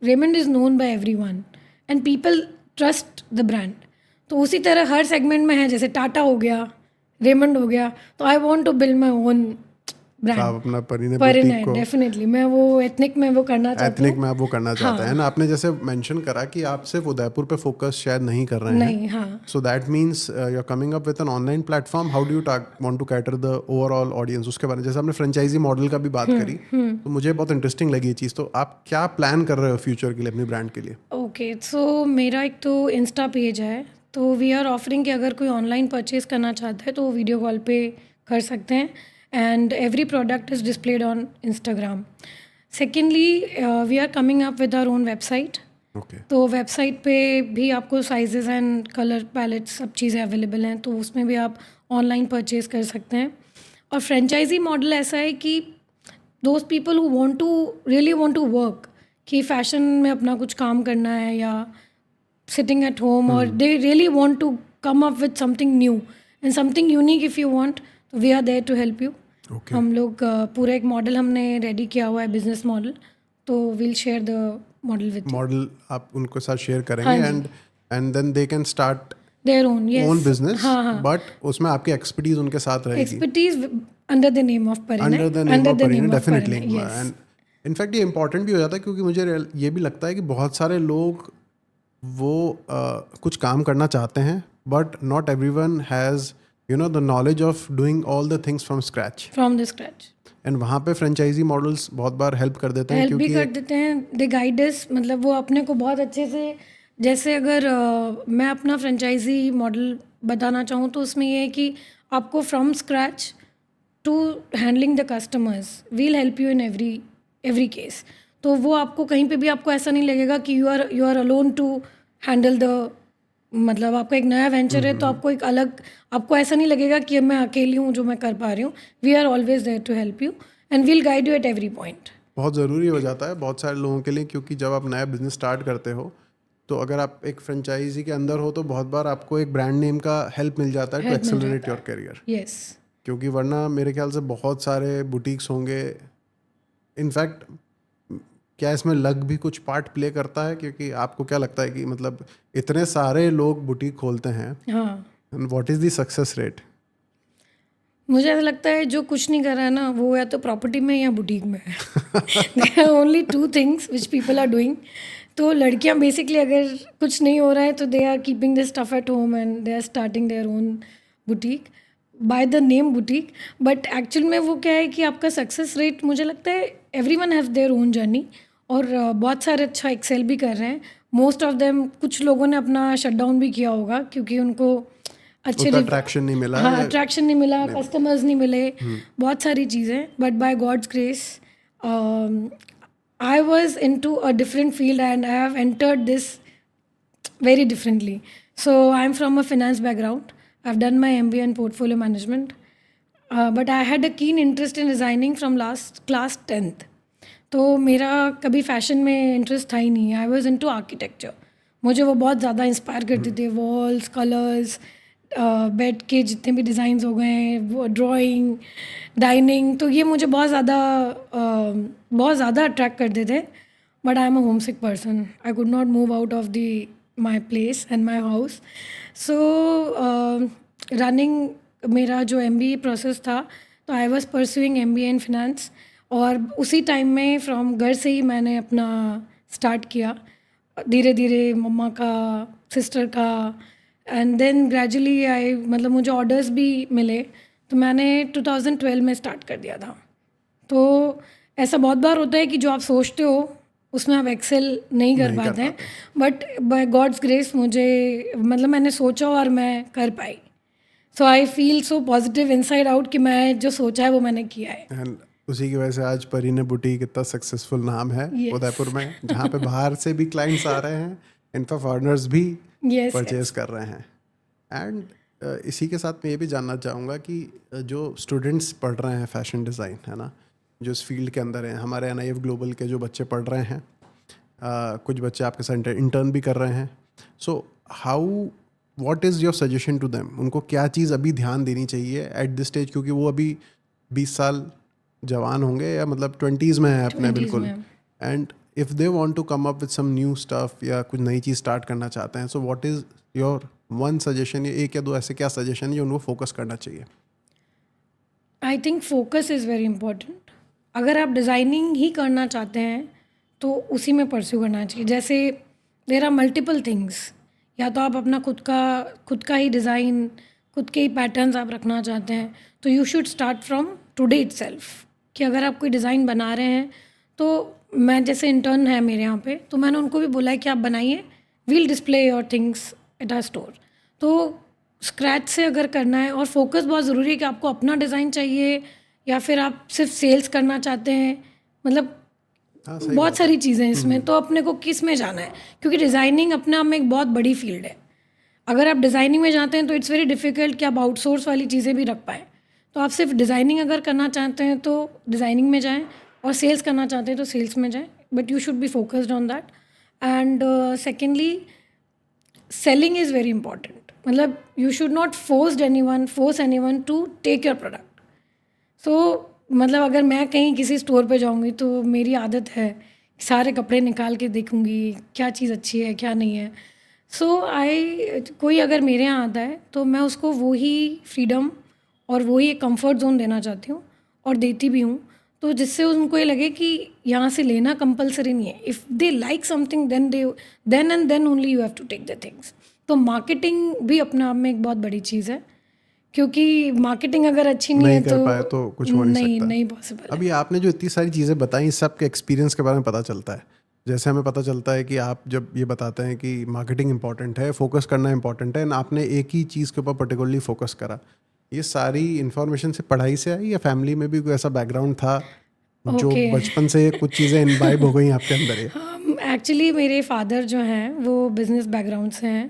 S2: Raymond is known by everyone and people trust the brand. तो उसी तरह हर सेगमेंट में है, जैसे टाटा हो गया, रेमंड हो गया, तो I want to build my own
S1: आप
S2: ब्रांड।
S1: अपना परिने
S2: पर
S1: बुटीक को
S2: डेफिनेटली मैं वो एथनिक में वो करना चाहती
S1: एथनिक
S2: हूँ।
S1: में आप वो करना चाहते हैं ना। आपने जैसे मेंशन करा कि आप सिर्फ उदयपुर पे फोकस शायद नहीं कर रहे हैं,
S2: नहीं, हाँ,
S1: so that means you are coming up with an online platform. How do you want to cater the overall audience? उसके बारे में जैसे आपने फ्रेंचाइजी मॉडल का भी बात करी, तो मुझे बहुत इंटरेस्टिंग लगी ये चीज़। तो आप क्या प्लान कर रहे हो फ्यूचर के लिए अपनी ब्रांड के लिए?
S2: ओके। सो मेरा एक तो इंस्टा पेज है, तो वी आर ऑफरिंग कि अगर कोई ऑनलाइन परचेज करना चाहता है तो वो वीडियो कॉल पे कर सकते हैं, and every product is displayed on Instagram. Secondly we are coming up with our own website.
S1: Okay
S2: तो वेबसाइट पे भी आपको साइजेस एंड कलर पैलेट्स सब चीज़ें अवेलेबल हैं, तो उसमें भी आप ऑनलाइन परचेज कर सकते हैं। और फ्रेंचाइजी मॉडल ऐसा है कि those people who want to really want to work, कि फैशन में अपना कुछ काम करना है या सिटिंग एट होम, और they really want to come up with something new and something unique if you want, तो we are there to help you.
S1: Okay
S2: हम लोग पूरा एक मॉडल हमने रेडी किया हुआ है, बिजनेस मॉडल, तो will share the model with
S1: model आप उनके साथ शेयर
S2: हाँ
S1: करेंगे,
S2: जी,
S1: and then they can start
S2: their own,
S1: own
S2: yes,
S1: business,
S2: हाँ हाँ,
S1: बट उसमें आपकी एक्सपर्टीज उनके साथ रहेगी
S2: expertise under the name of Parinay,
S1: under the name of Parinay, definitely.
S2: Yes.
S1: And in fact ये इंपॉर्टेंट भी हो जाता है, क्योंकि मुझे ये भी लगता है कि बहुत सारे लोग वो कुछ काम करना चाहते हैं, but not everyone has you know the knowledge of doing all the things from scratch.
S2: From the scratch
S1: and वहाँ पे फ्रेंचाइजी मॉडल्स बहुत बार हेल्प कर देते हैं
S2: हेल्प भी
S1: क्योंकि
S2: कर देते हैं, दे गाइड अस, मतलब वो अपने को बहुत अच्छे से, जैसे अगर मैं अपना फ्रेंचाइजी मॉडल बताना चाहूँ तो उसमें ये है कि आपको from scratch to handling the customers will help you in every case. तो वो आपको कहीं पे भी आपको ऐसा नहीं लगेगा कि you are alone to handle the, मतलब आपका एक नया वेंचर है तो आपको एक अलग, आपको ऐसा नहीं लगेगा कि मैं अकेली हूँ जो मैं कर पा रही हूँ. We are always there to help you and will guide you at every point.
S1: बहुत ज़रूरी हो जाता है बहुत सारे लोगों के लिए, क्योंकि जब आप नया बिजनेस स्टार्ट करते हो तो अगर आप एक फ्रेंचाइजी के अंदर हो तो बहुत बार आपको एक ब्रांड नेम का हेल्प मिल जाता है टू
S2: हेल्प मिल
S1: एक्सेलरेट
S2: जाता
S1: योर करियर.
S2: यस.
S1: क्योंकि वरना मेरे ख्याल से बहुत सारे बुटीक्स होंगे. इनफैक्ट क्या इसमें लक भी कुछ पार्ट प्ले करता है? क्योंकि आपको क्या लगता है कि मतलब इतने सारे लोग बुटीक खोलते हैं,
S2: हाँ,
S1: what is the success rate?
S2: मुझे ऐसा लगता है जो कुछ नहीं कर रहा है ना वो या तो प्रॉपर्टी में या बुटीक में है. There are only two things which people are doing. तो लड़कियां बेसिकली अगर कुछ नहीं हो रहा है तो they are keeping this stuff at home and they are starting their own boutique by the name boutique. But actual में वो क्या है कि आपका सक्सेस रेट, मुझे लगता है every one have their own journey. और बहुत सारे अच्छा एक्सेल भी कर रहे हैं. मोस्ट ऑफ देम, कुछ लोगों ने अपना शट डाउन भी किया होगा क्योंकि उनको अच्छे
S1: उतना अट्रैक्शन नहीं मिला
S2: हाँ
S1: या
S2: अट्रैक्शन नहीं मिला, कस्टमर्स नहीं मिले, बहुत सारी चीज़ें. But by God's grace I was into a different field and I have entered this very differently. So I'm from a finance background. I've done my MBA in portfolio management. But I had a keen interest in designing from last class 10th. तो मेरा कभी fashion में interest था ही नहीं. I was into architecture. मुझे वो बहुत ज़्यादा इंस्पायर करते थे. वॉल्स, कलर्स, बेड के जितने भी डिज़ाइंस हो गए, वो ड्राइंग, डाइनिंग, तो ये मुझे बहुत ज़्यादा अट्रैक्ट करते थे. But I am a home sick person. I could not move out of the my place and my house. So running मेरा जो MBA प्रोसेस था, तो I was pursuing MBA in finance. और उसी टाइम में from घर से ही मैंने अपना स्टार्ट किया, धीरे धीरे मम्मा का, सिस्टर का, एंड देन ग्रेजुअली आई, मतलब मुझे ऑर्डर्स भी मिले तो मैंने 2012 में स्टार्ट कर दिया था. तो ऐसा बहुत बार होता है कि जो आप सोचते हो उसमें आप एक्सेल नहीं कर पाते हैं. बट बाय गॉड्स ग्रेस मुझे, मतलब मैंने सोचा और मैं कर पाई. So I feel so positive inside out कि मैं जो सोचा है वो मैंने किया है.
S1: एंड उसी की वजह से आज परीने बुटीक इतना सक्सेसफुल नाम है
S2: Yes.
S1: उदयपुर में, जहाँ पे बाहर से भी क्लाइंट्स आ रहे हैं, इनफा फॉरनर्स भी
S2: Yes,
S1: परचेज कर रहे हैं. एंड इसी के साथ मैं ये भी जानना चाहूँगा कि जो स्टूडेंट्स पढ़ रहे हैं फैशन डिज़ाइन, है ना, जो इस फील्ड के अंदर हैं, हमारे NIF ग्लोबल के जो बच्चे पढ़ रहे हैं, कुछ बच्चे आपके साथ इंटर्न भी कर रहे हैं. So how, what is your suggestion to them? उनको क्या चीज़ अभी ध्यान देनी चाहिए एट दिस स्टेज, क्योंकि वो अभी 20 साल जवान होंगे या मतलब 20s में है अपने
S2: 20s
S1: बिल्कुल.
S2: में.
S1: And if they want to come up with some new stuff या कुछ नई चीज़ स्टार्ट करना चाहते हैं, so what is your one suggestion, या एक या दो ऐसे क्या सजेशन है जो उनको फोकस करना चाहिए?
S2: I think focus is very important. अगर आप डिज़ाइनिंग ही करना चाहते हैं तो उसी में परस्यू करना चाहिए. जैसे देर आर मल्टीपल थिंग्स. या तो आप अपना खुद का ही डिज़ाइन, खुद के ही पैटर्न्स आप रखना चाहते हैं तो you should start from today itself. कि अगर आप कोई डिज़ाइन बना रहे हैं तो मैं, जैसे इंटर्न है मेरे यहाँ पे, तो मैंने उनको भी बोला है कि आप बनाइए, will display your things at our store. तो स्क्रैच से अगर करना है, और फोकस बहुत ज़रूरी है कि आपको अपना डिज़ाइन चाहिए या फिर आप सिर्फ सेल्स करना चाहते हैं. मतलब
S1: सही
S2: बहुत
S1: बात
S2: सारी चीज़ें हैं इसमें, तो अपने को किस में जाना है, क्योंकि डिज़ाइनिंग अपने आप में एक बहुत बड़ी फील्ड है. अगर आप डिज़ाइनिंग में जाते हैं तो इट्स वेरी डिफ़िकल्ट कि आप आउटसोर्स वाली चीज़ें भी रख पाएँ. तो आप सिर्फ डिज़ाइनिंग अगर करना चाहते हैं तो डिज़ाइनिंग में जाएँ, और सेल्स करना चाहते हैं तो सेल्स में जाएँ. But you should be focused on that. And secondly, selling is very important. मतलब you should not force anyone to take your product. So मतलब अगर मैं कहीं किसी स्टोर पे जाऊँगी तो मेरी आदत है सारे कपड़े निकाल के देखूँगी क्या चीज़ अच्छी है क्या नहीं है. सो कोई अगर मेरे यहाँ आता है तो मैं उसको वही फ्रीडम और वही एक कंफर्ट जोन देना चाहती हूँ, और देती भी हूँ. तो जिससे उनको ये लगे कि यहाँ से लेना कंपलसरी नहीं है. If they like something then only you have to take the things. तो मार्केटिंग भी अपने आप में एक बहुत बड़ी चीज़ है क्योंकि मार्केटिंग अगर अच्छी नहीं
S1: नहीं
S2: है
S1: कर पाए तो कुछ हो नहीं सकता।
S2: नहीं पॉसिबल है।
S1: अभी आपने जो इतनी सारी चीज़ें बताई, सबके एक्सपीरियंस के बारे में पता चलता है। जैसे हमें पता चलता है कि आप जब ये बताते हैं कि मार्केटिंग इंपॉर्टेंट है, फोकस करना इंपॉर्टेंट है, एंड आपने एक ही चीज़ के ऊपर पर्टिकुलरली फोकस करा। ये सारी इन्फॉर्मेशन से पढ़ाई से आई या फैमिली में भी कोई ऐसा बैकग्राउंड था जो
S2: ओके।
S1: बचपन से कुछ चीज़ें इनवाइब हो गई आपके अंदर? ये
S2: एक्चुअली मेरे फादर जो हैं वो बिजनेस बैकग्राउंड से हैं,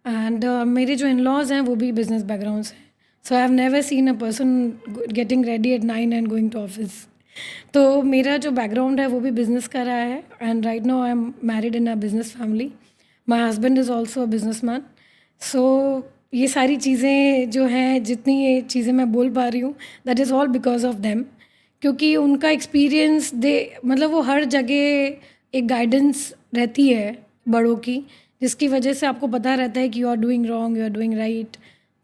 S2: एंड मेरे जो इन लॉज हैं वो भी बिजनेस बैकग्राउंड से हैं। So I have never seen a person getting ready at 9 and going to office. तो मेरा जो बैकग्राउंड है वो भी बिजनेस का रहा है, and right now I am married in a business family. My husband is also a businessman. So ये सारी चीज़ें जो हैं, जितनी ये चीज़ें मैं बोल पा रही हूँ, that is all because of them. क्योंकि उनका एक्सपीरियंस दे, मतलब वो हर जगह एक गाइडेंस रहती है बड़ों की, जिसकी वजह से आपको पता रहता है कि you are doing wrong, you are doing right.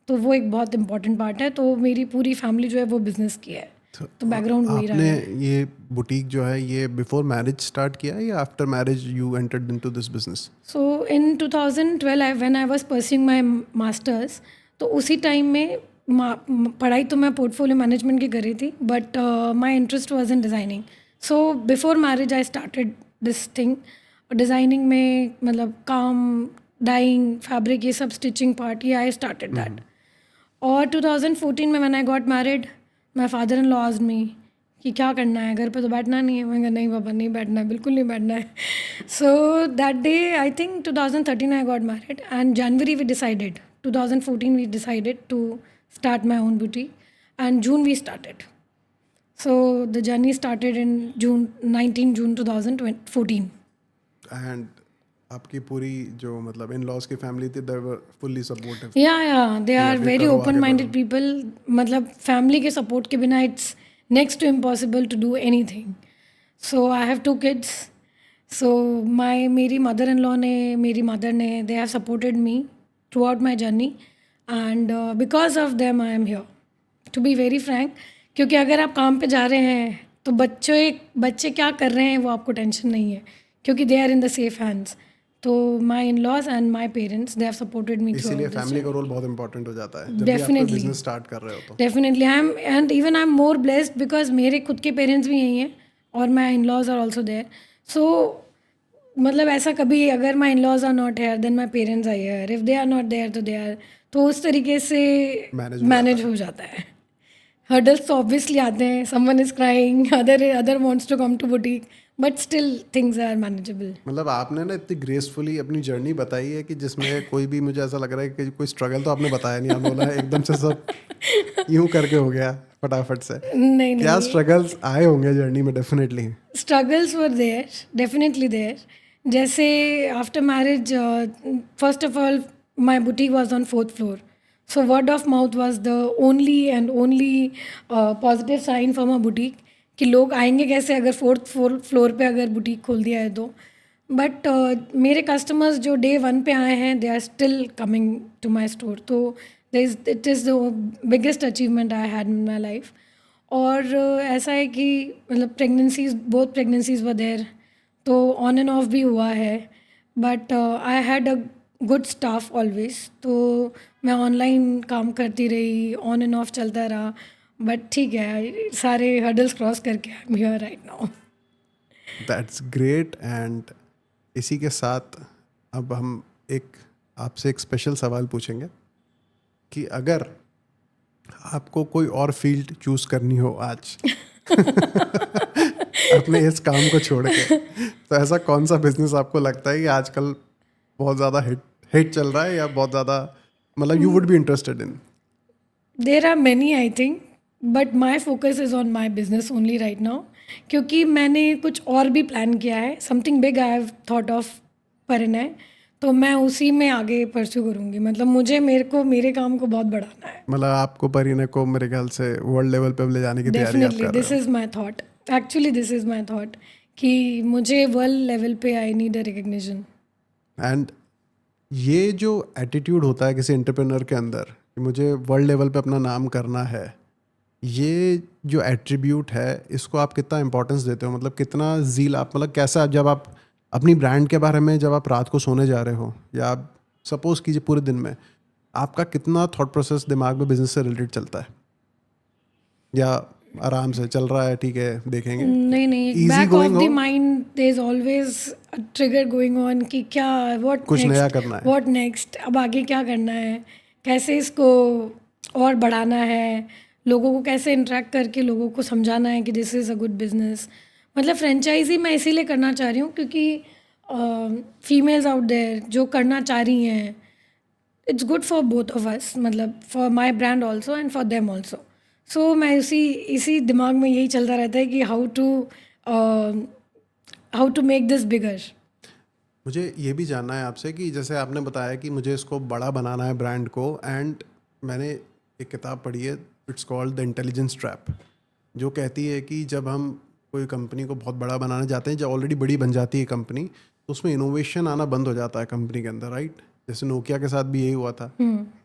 S2: तो वो एक बहुत इंपॉर्टेंट पार्ट है। तो मेरी पूरी फैमिली जो है वो बिज़नेस की है, तो बैकग्राउंड वही रहा
S1: आपने
S2: है।
S1: ये बुटीक जो है ये बिफोर मैरिज स्टार्ट किया है या after marriage you entered into this business?
S2: So in 2012 when I was pursuing my masters, तो उसी टाइम में पढ़ाई तो मैं पोर्टफोलियो मैनेजमेंट की कर रही थी, but my interest was in designing. So before marriage I started this thing. Designing में मतलब काम, डाइंग, फैब्रिक, ये सब स्टिचिंग पार्ट, ये आई स्टार्टेड दैट। और 2014 में when I got married, my father in law asked me कि क्या करना है, घर पे तो बैठना नहीं है। मैंने कहा नहीं पापा, नहीं बैठना है, बिल्कुल नहीं बैठना है। So that day, I think 2013 I got married, and January we decided, 2014 we decided to start my own boutique, and June we started. So the journey started in June, 19 June 2014.
S1: And आपकी पूरी जो मतलब in laws की family थी, दे वर fully supportive?
S2: Yeah, they
S1: कि
S2: are
S1: अभी
S2: very
S1: करो,
S2: open
S1: आगे
S2: minded
S1: बढ़ो।
S2: people. मतलब फैमिली के सपोर्ट के बिना it's next to impossible to do anything. So I have 2 kids. सो मेरी मदर इन लॉ ने, मेरी मदर ने, they have supported me throughout my journey, and because of them I am here, to be very frank. क्योंकि अगर आप काम पे जा रहे हैं तो बच्चे क्या कर रहे हैं वो आपको टेंशन नहीं है, क्योंकि they are in the safe hands. तो my in laws and my parents, they have supported me through
S1: इसीलिए
S2: आउट दिस।
S1: फैमिली का रोल बहुत इंपॉर्टेंट हो जाता है जब भी आप कोई
S2: डेफिनेटली,
S1: बिजनेस स्टार्ट कर रहे हो तो।
S2: Definitely I am, and even I am more blessed because मेरे खुद के पेरेंट्स भी यही हैं, और my in laws are also there. So मतलब ऐसा कभी, अगर my in laws are not here then my parents are here, if they are not there तो दे आर। तो उस तरीके से मैनेज हो जाता है। हर्डल्स तो ऑब्वियसली आते हैं, someone is crying, other wants to come to boutique, but still things are manageable.
S1: मतलब आपने ना इतनी ग्रेसफुली अपनी जर्नी बताई है कि जिसमें कोई भी, मुझे ऐसा लग रहा है कि कोई स्ट्रगल तो आपने बताया नहीं। आपने बोला एकदम से सब यूं करके हो गया फटाफट से।
S2: नहीं
S1: क्या
S2: नहीं,
S1: स्ट्रगल्स आए होंगे जर्नी में? Definitely.
S2: struggles were there, definitely there. जैसे after marriage, first of all my boutique was on 4th floor, so word of mouth was the only positive sign for my boutique कि लोग आएंगे कैसे अगर 4th floor पे अगर boutique खोल दिया है तो। बट मेरे कस्टमर्स जो डे 1 पे आए हैं, they are still coming to my store. तो it is the biggest achievement I had in my life. और ऐसा है कि मतलब pregnancies, both pregnancies were there, तो ऑन एंड ऑफ भी हुआ है। But I had a good staff always, तो मैं ऑनलाइन काम करती रही, ऑन एंड ऑफ चलता रहा। बट ठीक है, सारे हर्डल्स क्रॉस करके आई am here right now.
S1: That's great. And इसी के साथ अब हम आपसे एक स्पेशल सवाल पूछेंगे कि अगर आपको कोई और फील्ड चूज करनी हो आज अपने इस काम को छोड़ के, तो ऐसा कौन सा बिजनेस आपको लगता है कि आजकल बहुत ज़्यादा हिट चल रहा है, या बहुत ज़्यादा मतलब you would be interested in?
S2: There are many I think, but my focus is on my business only right now. क्योंकि मैंने कुछ और भी प्लान किया है, something big I have thought of Parinay, तो मैं उसी में आगे परस्यू करूँगी। मतलब मेरे काम को बहुत बढ़ाना है।
S1: मतलब आपको परिणय को मेरे ख्याल से वर्ल्ड लेवल पे ले जाने की तैयारी आप
S2: डेफिनेटली,
S1: कर
S2: दिस
S1: रहे
S2: is my thought, actually this is my thought कि मुझे वर्ल्ड लेवल पे आई नीड अ रिकग्निशन।
S1: हो। एंड ये जो एटीट्यूड होता है किसी एंटरप्रेन्योर के अंदर कि मुझे वर्ल्ड लेवल पे अपना नाम करना है, ये जो एट्रीब्यूट है इसको आप कितना इंपॉर्टेंस देते हो? मतलब कितना ज़ील आप, मतलब कैसा, जब आप अपनी ब्रांड के बारे में, जब आप रात को सोने जा रहे हो, या आप सपोज कीजिए पूरे दिन में आपका कितना थॉट प्रोसेस दिमाग में बिजनेस से रिलेटेड चलता है, या आराम से चल रहा है ठीक है देखेंगे,
S2: नहीं नहीं,
S1: easy
S2: back of
S1: going
S2: the
S1: हो,
S2: mind there is always a trigger going on कि क्या,
S1: कुछ नया करना है?
S2: व्हाट नेक्स्ट, अब आगे क्या करना है, कैसे इसको और बढ़ाना है, लोगों को कैसे इंटरेक्ट करके लोगों को समझाना है कि this is a good business. मतलब फ्रेंचाइजी मैं इसीलिए करना चाह रही हूँ क्योंकि फीमेल्स आउट देयर जो करना चाह रही हैं, it's good for both of us, मतलब for my brand also and for them also. So मैं इसी दिमाग में यही चलता रहता है कि how to make this bigger.
S1: मुझे ये भी जानना है आपसे कि जैसे आपने बताया कि मुझे इसको बड़ा बनाना है ब्रांड को, एंड मैंने एक किताब पढ़ी है, it's called the intelligence trap, जो कहती है कि जब हम कोई कंपनी को बहुत बड़ा बनाने जाते हैं, जब ऑलरेडी बड़ी बन जाती है कंपनी, तो उसमें इनोवेशन आना बंद हो जाता है कंपनी के अंदर, राइट? जैसे नोकिया के साथ भी यही हुआ था,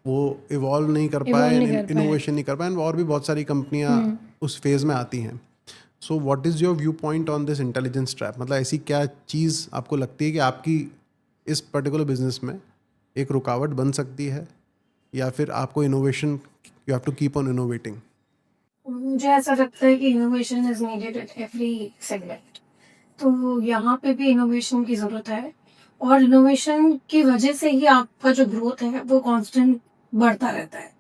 S1: वो इवॉल्व नहीं कर
S2: इवॉल्व
S1: पाए,
S2: नहीं कर पाए।
S1: इनोवेशन नहीं कर पाए, और भी बहुत सारी कंपनियां उस फेज में आती हैं। So what is your view point on this intelligence trap? मतलब ऐसी क्या चीज़ आपको लगती है कि आपकी इस पर्टिकुलर बिजनेस में एक रुकावट बन सकती है, या फिर आपको innovation, you have to keep on innovating?
S2: मुझे ऐसा लगता है कि innovation is needed at every segment. तो यहाँ पे भी इनोवेशन की ज़रूरत है, और इनोवेशन की वजह से ही आपका जो ग्रोथ है वो कांस्टेंट बढ़ता रहता है।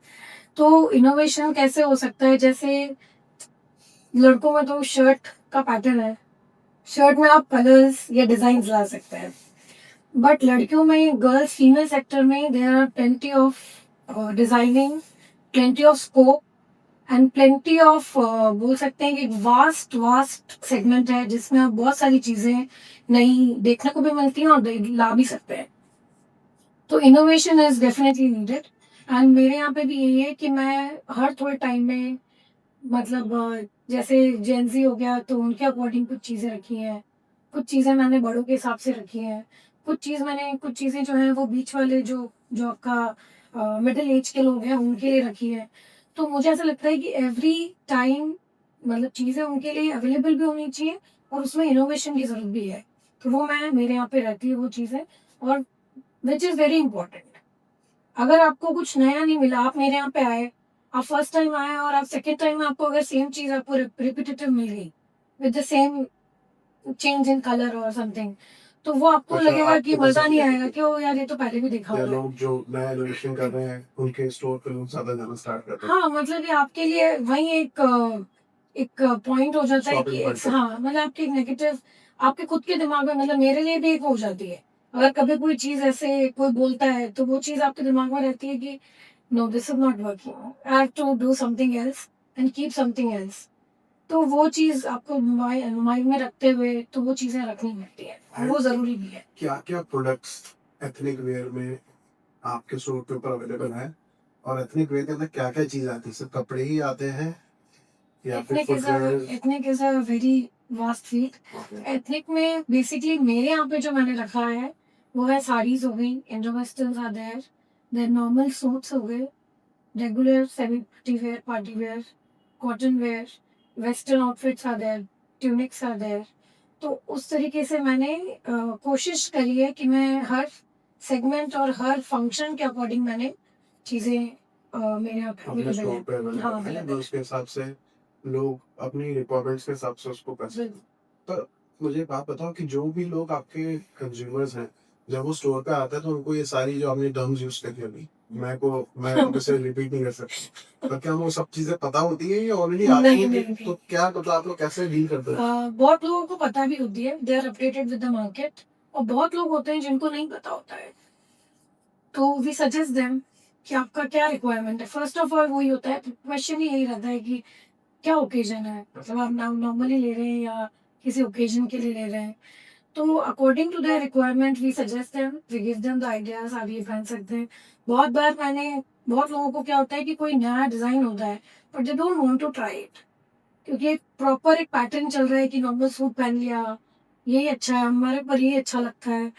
S2: तो इनोवेशन कैसे हो सकता है, जैसे लड़कों में तो शर्ट का पैटर्न है, शर्ट में आप कलर्स या डिजाइन ला सकते हैं, बट लड़कियों में, गर्ल्स फीमेल सेक्टर में there are plenty of designing, plenty of scope and plenty of, बोल सकते हैं कि एक वास्ट वास्ट सेगमेंट है जिसमें आप बहुत सारी चीज़ें नई देखने को भी मिलती हैं और ला भी सकते हैं। तो innovation is definitely needed, and मेरे यहाँ पे भी यही है कि मैं हर थोड़े टाइम में, मतलब जैसे जेंजी हो गया तो उनके अकॉर्डिंग कुछ चीज़ें रखी हैं, कुछ चीज़ें मैंने बड़ों के हिसाब से रखी हैं, कुछ चीज़ें जो हैं वो बीच वाले जो जो आपका मिडिल एज के लोग हैं उनके लिए रखी है। तो मुझे ऐसा लगता है कि एवरी टाइम, मतलब चीज़ें उनके लिए अवेलेबल भी होनी चाहिए और उसमें इनोवेशन की ज़रूरत भी है। तो वो मैं, मेरे यहाँ पे रहती है वो चीज़ें, और विच इज़ वेरी इंपॉर्टेंट। अगर आपको कुछ नया नहीं मिला, आप मेरे यहाँ पे आए, आप फर्स्ट टाइम आए और आप सेकंड टाइम में आपको अगर सेम चीज़ आपको रिपीटेटिव मिल गई with the same change in colour और समथिंग, तो वो आपको
S1: अच्छा,
S2: लगेगा कि
S1: आपको
S2: मज़ा
S1: पसंद
S2: नहीं
S1: है
S2: आएगा कि ओ यार ये तो पहले भी देखा
S1: या
S2: हुआ है।
S1: लोग जो नया इनोवेशन कर रहे हैं उनके स्टोर पे लोग ज़्यादा जाना स्टार्ट करते हैं?
S2: हाँ, मतलब ये आपके लिए वही एक एक पॉइंट हो जाता है कि
S1: शॉपिंग पॉइंट
S2: इट्स,
S1: है।
S2: हाँ, मतलब आपके एक नेगेटिव, आपके खुद के दिमाग में, मतलब मेरे लिए भी एक हो जाती है। अगर कभी कोई चीज़ ऐसे कोई बोलता है तो वो चीज़ आपके दिमाग में रहती है कि no this is not working, I have to do something else and keep something else. तो वो चीज़ आपको माइंड में रखते हुए तो वो चीज़ें रखनी पड़ती है और वो ज़रूरी भी है।
S1: क्या क्या प्रोडक्ट्स एथनिक वेयर में आपके स्टोर के ऊपर अवेलेबल है, और एथनिक वेयर के अंदर क्या क्या चीज़ आती है? सिर्फ कपड़े ही आते हैं या फिर footwear?
S2: Ethnic is a very vast field. Ethnic में बेसिकली मेरे यहाँ पे जो मैंने रखा है वो है साड़ीज हो गई, Indo western are there, then normal suits हो गए, regular semi party wear, cotton wear, western outfits are there, tunics are there. तो उस तरीके से मैंने कोशिश करी है कि मैं हर सेगमेंट और हर फंक्शन के अकॉर्डिंग मैंने चीज़ें मेरे यहाँ पे
S1: अपने स्टोर पे
S2: अवेलेबल है। हाँ,
S1: अवेलेबल है,
S2: अवेलेबल
S1: उसके हिसाब से लोग अपनी रिक्वायरमेंट्स के हिसाब से उसको कर सकते
S2: है।
S1: हैं। तो मुझे एक बात बताओ कि जो भी लोग आपके कंज्यूमर्स हैं, जब वो स्टोर पे आते हैं तो उनको ये सारी जो आपने टर्म्स यूज करी अभी, मैं ऑब्वियसली रिपीट नहीं कर सकता, पर क्या वो सब चीजें पता होती है या ऑलरेडी आती
S2: नहीं
S1: हैं?
S2: नहीं नहीं,
S1: तो क्या मतलब आप लोग कैसे डील करते हैं?
S2: बहुत लोगों को पता भी होती है, they are updated with the market, और बहुत लोग होते हैं जिनको नहीं पता होता है। तो वी सजेस्ट देम कि आपका क्या रिक्वायरमेंट है। फर्स्ट ऑफ ऑल वही होता है, क्वेश्चन ही यही रहता है कि क्या ओकेजन है, मतलब आप नॉर्मली ले रहे हैं या किसी ओकेजन के लिए ले रहे हैं। तो according to their requirement we suggest them, we give them the ideas, आप ये पहन सकते हैं। बहुत बार मैंने, बहुत लोगों को क्या होता है कि कोई नया डिज़ाइन होता है but they don't want to try it, क्योंकि एक प्रॉपर एक पैटर्न चल रहा है कि नॉर्मल सूट पहन लिया, यही अच्छा है, हमारे पर यही अच्छा लगता है।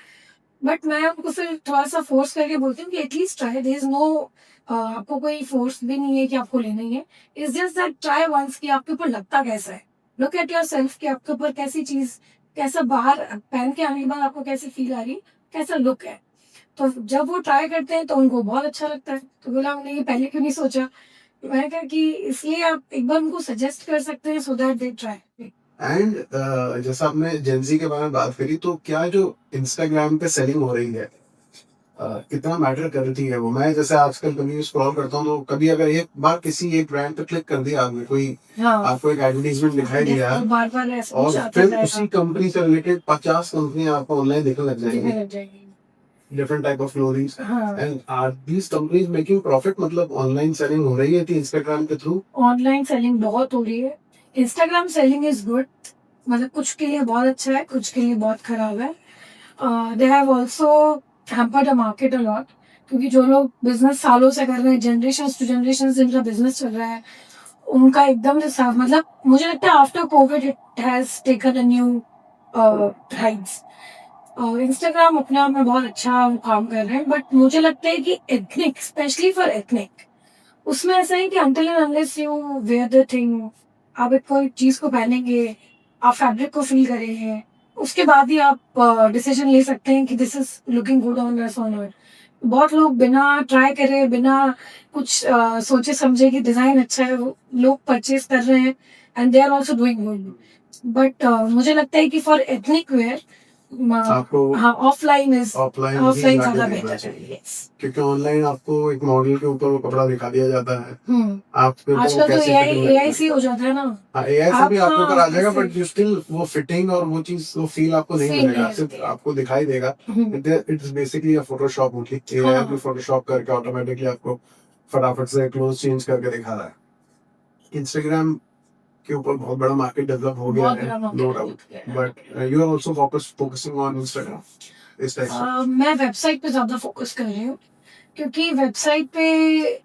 S2: बट मैं उनको फिर थोड़ा सा फोर्स करके बोलती हूँ कि at least try, there is no, आपको कोई फोर्स भी नहीं है कि आपको लेना ही है। It's just that try once कि आपके ऊपर लगता कैसा है। लुक एट योर सेल्फ कि आपके ऊपर कैसी चीज़, कैसा बाहर पहन के आने के बाद आपको कैसी फील आ रही है, कैसा लुक है। तो जब वो ट्राई करते हैं तो उनको बहुत अच्छा लगता है, तो बोला हमने ये पहले क्यों नहीं सोचा। मैंने कहा कि इसलिए आप एक बार उनको सजेस्ट कर सकते हैं so that they try.
S1: And जैसा आपने जेंजी के बारे में बात करी, तो क्या जो इंस्टाग्राम पे सेलिंग हो रही है कितना मैटर करती है वो? मैं जैसे आजकल कभी स्क्रॉल करता हूँ तो कभी अगर एक बार किसी एक ब्रांड पे क्लिक कर दिया आपने, कोई
S2: हाँ,
S1: आपको एक एडवर्टीजमेंट दिखाई दिया
S2: बार बार ऐसा
S1: और
S2: कुछ आता
S1: फिर
S2: रहेगा,
S1: उसी कंपनी से रिलेटेड 50 कंपनी आपको ऑनलाइन दिखने लग
S2: दिखने
S1: जाएंगी,
S2: लग जाएगी।
S1: डिफरेंट टाइप ऑफ क्लोथिंग्स,
S2: हाँ,
S1: and are these companies making profit? मतलब ऑनलाइन सेलिंग हो रही है थी इंस्टाग्राम के थ्रू?
S2: ऑनलाइन सेलिंग बहुत हो रही है। इंस्टाग्राम सेलिंग इज गुड, मतलब कुछ के लिए बहुत अच्छा है, कुछ के लिए बहुत खराब है। They have also hampered the market a lot, क्योंकि जो लोग बिजनेस सालों से कर रहे हैं, जनरेशन टू जनरेशन जिनका बिजनेस चल रहा है, उनका एकदम से साफ, मतलब मुझे लगता है after Covid it has taken a new Heights. Instagram अपने आप में बहुत अच्छा काम कर रहे हैं, बट मुझे लगता है कि एथनिक, स्पेशली फॉर एथनिक, उसमें ऐसा है कि until and unless you wear the thing, आप एक कोई चीज को पहनेंगे, आप फैब्रिक को फील करेंगे, उसके बाद ही आप डिसीजन ले सकते हैं कि this is looking good on us और नॉट। बहुत लोग बिना ट्राई करे, बिना कुछ सोचे समझे कि डिजाइन अच्छा है, वो लोग परचेज कर रहे हैं and they are also doing good. But मुझे लगता है कि फॉर एथनिक वेयर
S1: आपको
S2: हाँ, ऑफलाइन इज
S1: ऑफलाइन ही
S2: ऑफलाइन
S1: जाके
S2: ज्यादा
S1: देखना
S2: बेहतर है।
S1: चाहिए,
S2: Yes.
S1: क्योंकि ऑनलाइन आपको एक मॉडल के ऊपर वो कपड़ा दिखा दिया जाता है, आपके ऊपर वो
S2: आजकल तो
S1: कैसे
S2: एआई
S1: फिटिंग
S2: एआई
S1: लगता
S2: से
S1: है।
S2: हो जाता है ना।
S1: हाँ, एआई से
S2: आप
S1: भी आपके ऊपर आ जाएगा,
S2: ऐसे
S1: बट यू स्टिल वो फिटिंग और वो चीज, वो फील आपको नहीं
S2: फील
S1: मिलेगा,
S2: नहीं
S1: सिर्फ
S2: होती।
S1: आपको दिखाई देगा। इट्स बेसिकली अ फोटोशॉप होगी, एआई भी
S2: हाँ,
S1: फोटोशॉप करके ऑटोमेटिकली आपको फटाफट से क्लोज चेंज करके दिखा रहा है। इंस्टाग्राम के ऊपर बहुत बड़ा मार्केट डेवलप हो गया
S2: बहुत
S1: है,
S2: बड़ा
S1: नो
S2: मार्केट
S1: डाउट,
S2: है।
S1: But you are also focusing on Instagram इस टाइप से?
S2: मैं वेबसाइट पे ज्यादा फोकस कर रही हूँ, क्योंकि वेबसाइट पे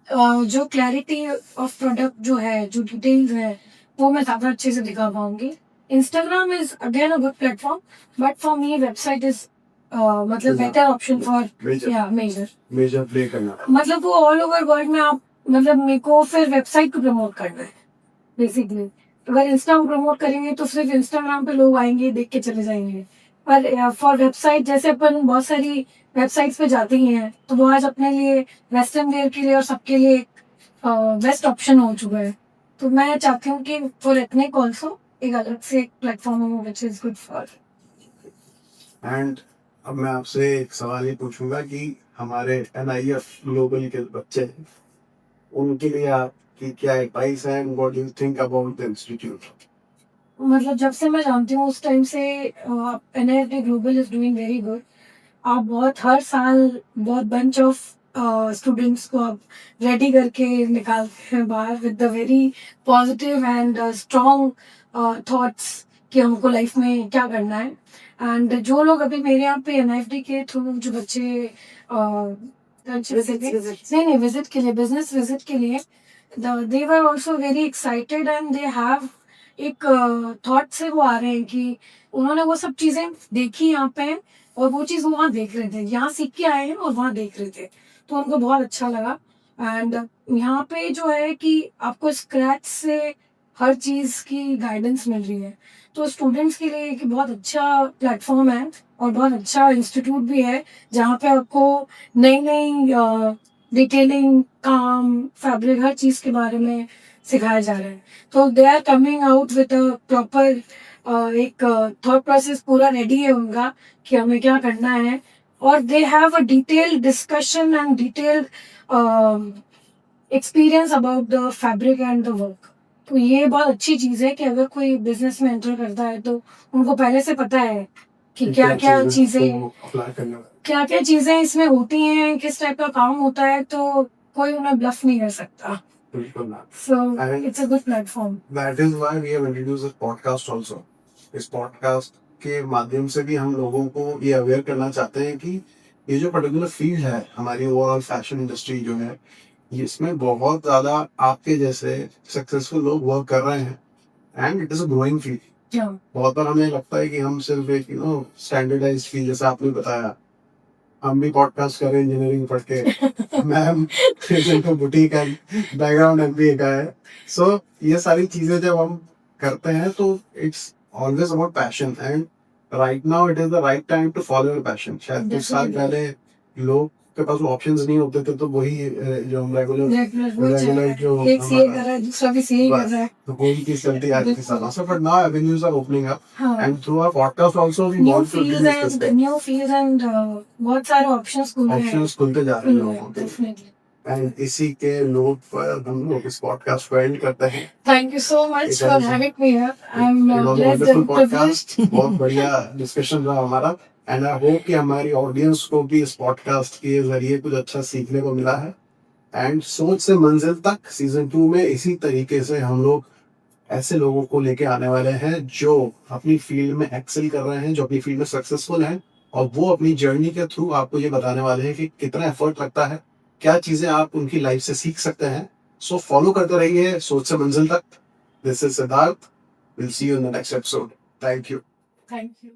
S2: जो क्लैरिटी ऑफ प्रोडक्ट जो है, जो डिटेल्स है, वो मैं ज्यादा अच्छे से दिखा पाऊंगी। Instagram is again a good platform, but for me website is मतलब बेटर ऑप्शन फॉर या मेजर
S1: मेजर प्ले करना।
S2: मतलब वो ऑल ओवर वर्ल्ड में आप, मतलब मेरे को फिर वेबसाइट को प्रमोट करना है बेसिकली। अगर इंस्टा को प्रमोट करेंगे तो सिर्फ इंस्टाग्राम पे लोग आएंगे, देख के चले जाएंगे। पर फॉर वेबसाइट, जैसे अपन बहुत सारी वेबसाइट्स पे जाते ही हैं, तो वो आज अपने लिए वेस्टर्न वेयर के लिए और सबके लिए बेस्ट ऑप्शन हो चुका है। तो मैं चाहती हूँ कि फॉर एथनिक ऑल्सो एक अलग से एक प्लेटफॉर्म हो which is good for.
S1: And अब मैं आपसे एक सवाल ये पूछूंगा कि हमारे एनआईएफ ग्लोबल के बच्चे हैं, उनके लिए आपकी क्या एडवाइस है, and what do you think about the institute?
S2: मतलब जब से मैं जानती हूँ उस टाइम से NIFT global is doing very good. आप बहुत हर साल बहुत बंच ऑफ स्टूडेंट्स को आप रेडी करके निकालते हैं बाहर with the very positive and strong thoughts कि हमको लाइफ में क्या करना है। एंड जो लोग अभी मेरे यहाँ पे एनआईएफटी के थ्रू जो बच्चे नहीं विजिट के लिए, बिजनेस विजिट के लिए, they were also very excited and they have एक थॉट से वो आ रहे हैं कि उन्होंने वो सब चीजें देखी यहाँ पे, और वो चीज वो वहाँ देख रहे थे, यहाँ सीख के आए हैं और वहाँ देख रहे थे, तो उनको बहुत अच्छा लगा। एंड यहाँ पे जो है कि आपको स्क्रैच से हर चीज की गाइडेंस मिल रही है, तो स्टूडेंट्स के लिए एक बहुत अच्छा प्लेटफॉर्म है और बहुत अच्छा इंस्टीट्यूट भी है, जहाँ पे आपको नई नई डिटेलिंग, काम, फैब्रिक, हर चीज के बारे में सिखाया जा रहा है। तो they are coming out with a proper एक थॉट प्रोसेस पूरा रेडी है उनका कि हमें क्या करना है, और they have a detailed discussion and detailed experience about the fabric and the work. तो ये बहुत अच्छी चीज़ है कि अगर कोई बिजनेस में एंटर करता है तो उनको पहले से पता है कि क्या क्या चीज़ें इसमें होती हैं, किस टाइप का काम होता है, तो कोई उन्हें ब्लफ नहीं कर सकता। So it's a good platform.
S1: That is why we have introduced this podcast also. इस पॉडकास्ट के माध्यम से भी हम लोगों को ये अवेयर करना चाहते हैं कि ये जो पर्टिकुलर फील्ड है हमारी ओवरऑल फैशन इंडस्ट्री जो है, इसमें बहुत ज्यादा आपके जैसे सक्सेसफुल लोग वर्क कर रहे हैं, and it is a growing field. बहुत बार हमें लगता है कि हम सिर्फ एक स्टैंडर्डाइज्ड फील्ड, जैसे आपने बताया, हम भी पॉडकास्ट कर रहे हैं इंजीनियरिंग पढ़ के, मैम इनको बुटीक एंड बैकग्राउंड एमबीए का है। सो ये सारी चीजें जब हम करते हैं तो it's always about passion, and right now it is the right time to follow your passion. शायद कुछ साल पहले लोग के पास ऑप्शंस नहीं होते थे, तो वही जो हम रेगुलर
S2: वही चल रहा
S1: जो
S2: है, एक सीए कर रहा है, दूसरा भी सीए कर रहा है।
S1: तो वही चीज चलती है आज के साल से, but now avenues are opening up
S2: हाँ,
S1: and through our podcast also we
S2: new
S1: want to
S2: field and बहुत सारे ऑप्शंस खुल रहे हैं।
S1: ऑप्शंस खुलते जा रहे हैं लोगों के,
S2: डेफिनेटली।
S1: एंड इसी के नोट पर हम लोग इस पॉडकास्ट को एंड करते हैं।
S2: Thank you so much for having me here. I am
S1: It was a
S2: blessed
S1: wonderful
S2: and
S1: podcast.
S2: Privileged.
S1: बहुत बढ़िया डिस्कशन रहा हमारा, एंड आई होप कि हमारी ऑडियंस को भी इस पॉडकास्ट के जरिए कुछ अच्छा सीखने को मिला है। एंड सोच से मंजिल तक सीजन 2 में इसी तरीके से हम लोग ऐसे लोगों को लेके आने वाले हैं जो अपनी फील्ड में एक्सेल कर रहे हैं, जो अपनी फील्ड में सक्सेसफुल हैं, और वो अपनी जर्नी के थ्रू आपको ये बताने वाले हैं कि कितना एफर्ट लगता है, क्या चीजें आप उनकी लाइफ से सीख सकते हैं। सो फॉलो करते रहिए सोच से मंजिल तक। This is Siddharth. We'll see you in the next episode. Thank you.
S2: Thank you.